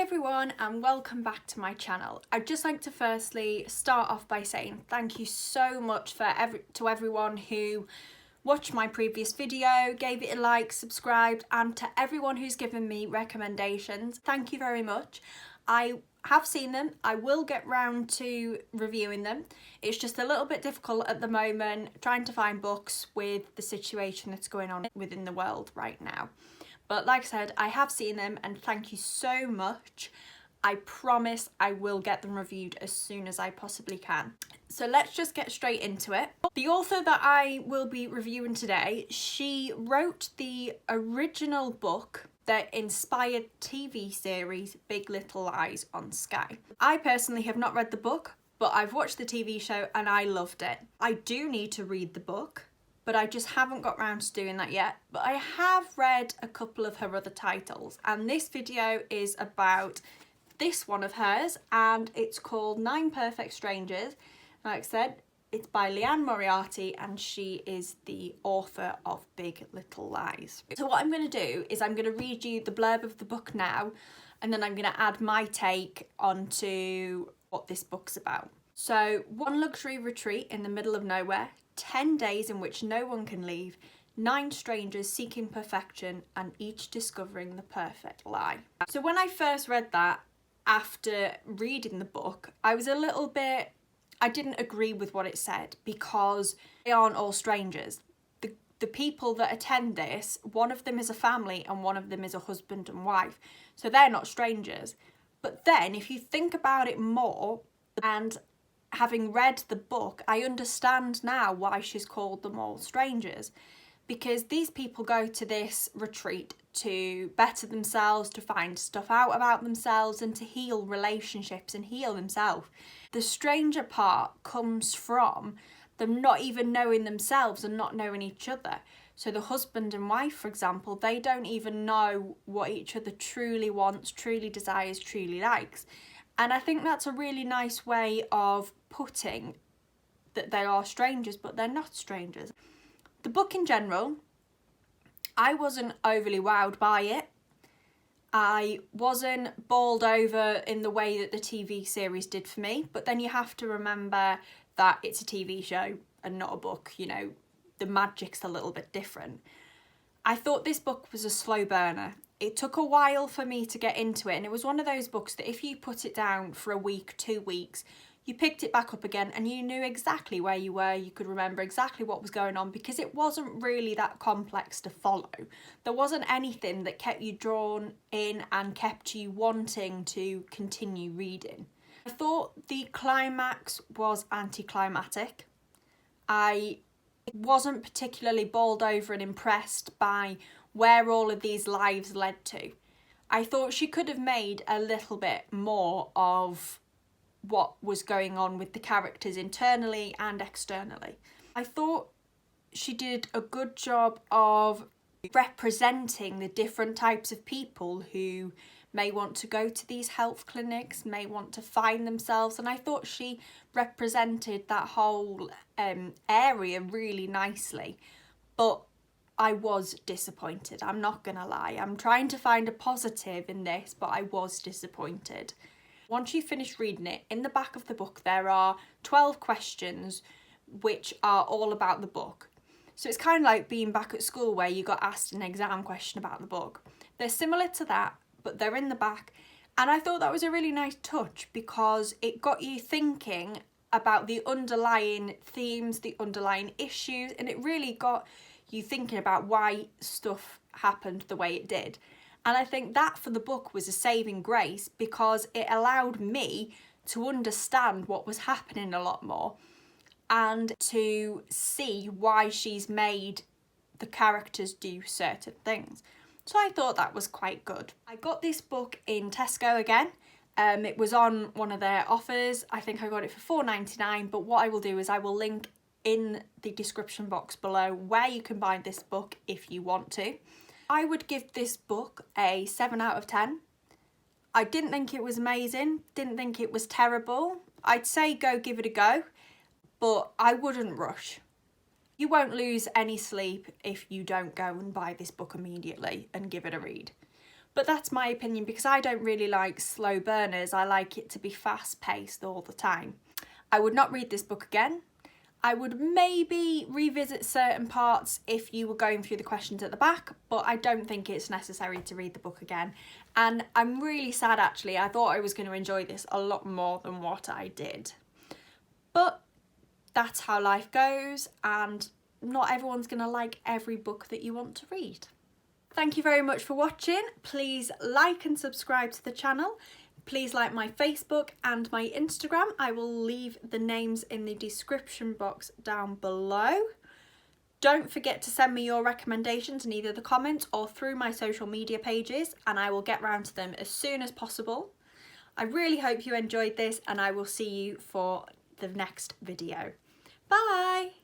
everyone and welcome back to my channel. I'd just like to firstly start off by saying thank you so much to everyone who watched my previous video, gave it a like, subscribed, and to everyone who's given me recommendations. Thank you very much. I have seen them. I will get round to reviewing them. It's just a little bit difficult at the moment trying to find books with the situation that's going on within the world right now. But like I said, I have seen them and thank you so much. I promise I will get them reviewed as soon as I possibly can. So let's just get straight into it. The author that I will be reviewing today, she wrote the original book that inspired TV series Big Little Lies on Sky. I personally have not read the book, but I've watched the TV show and I loved it. I do need to read the book, but I just haven't got round to doing that yet. But I have read a couple of her other titles, and this video is about this one of hers, and it's called 9 Perfect Strangers. Like I said, it's by Liane Moriarty, and she is the author of Big Little Lies. So what I'm going to do is I'm going to read you the blurb of the book now, and then I'm going to add my take onto what this book's about. So, one luxury retreat in the middle of nowhere, 10 days in which no one can leave, 9 strangers seeking perfection and each discovering the perfect lie. So when I first read that, after reading the book, I was a little bit, I didn't agree with what it said because they aren't all strangers. The people that attend this, one of them is a family and one of them is a husband and wife. So they're not strangers. But then if you think about it more, and having read the book, I understand now why she's called them all strangers, because these people go to this retreat to better themselves, to find stuff out about themselves and to heal relationships and heal themselves. The stranger part comes from them not even knowing themselves and not knowing each other. So the husband and wife, for example, they don't even know what each other truly wants, truly desires, truly likes. And I think that's a really nice way of putting that they are strangers, but they're not strangers. The book in general, I wasn't overly wowed by it. I wasn't bowled over in the way that the TV series did for me, but then you have to remember that it's a TV show and not a book, you know, the magic's a little bit different. I thought this book was a slow burner. It took a while for me to get into it, and it was one of those books that if you put it down for a week, 2 weeks, you picked it back up again and you knew exactly where you were, you could remember exactly what was going on, because it wasn't really that complex to follow. There wasn't anything that kept you drawn in and kept you wanting to continue reading. I thought the climax was anticlimactic. I wasn't particularly bowled over and impressed by where all of these lives led to. I thought she could have made a little bit more of what was going on with the characters internally and externally. I thought she did a good job of representing the different types of people who may want to go to these health clinics, may want to find themselves, and I thought she represented that whole area really nicely. But I was disappointed, I'm not gonna lie. I'm trying to find a positive in this, but I was disappointed. Once you finish reading it, in the back of the book there are 12 questions which are all about the book. So it's kind of like being back at school where you got asked an exam question about the book. They're similar to that, but they're in the back, and I thought that was a really nice touch because it got you thinking about the underlying themes, the underlying issues, and it really got you thinking about why stuff happened the way it did. And I think that for the book was a saving grace because it allowed me to understand what was happening a lot more and to see why she's made the characters do certain things. So I thought that was quite good. I got this book in Tesco again. It was on one of their offers. I think I got it for £4.99, but what I will do is I will link in the description box below where you can buy this book if you want to. I would give this book a 7 out of 10. I didn't think it was amazing, didn't think it was terrible. I'd say go give it a go, but I wouldn't rush. You won't lose any sleep if you don't go and buy this book immediately and give it a read. But that's my opinion, because I don't really like slow burners. I like it to be fast paced all the time. I would not read this book again. I would maybe revisit certain parts if you were going through the questions at the back, but I don't think it's necessary to read the book again. And I'm really sad, actually. I thought I was going to enjoy this a lot more than what I did. But that's how life goes, and not everyone's going to like every book that you want to read. Thank you very much for watching. Please like and subscribe to the channel. Please like my Facebook and my Instagram. I will leave the names in the description box down below. Don't forget to send me your recommendations in either the comments or through my social media pages, and I will get round to them as soon as possible. I really hope you enjoyed this, and I will see you for the next video. Bye!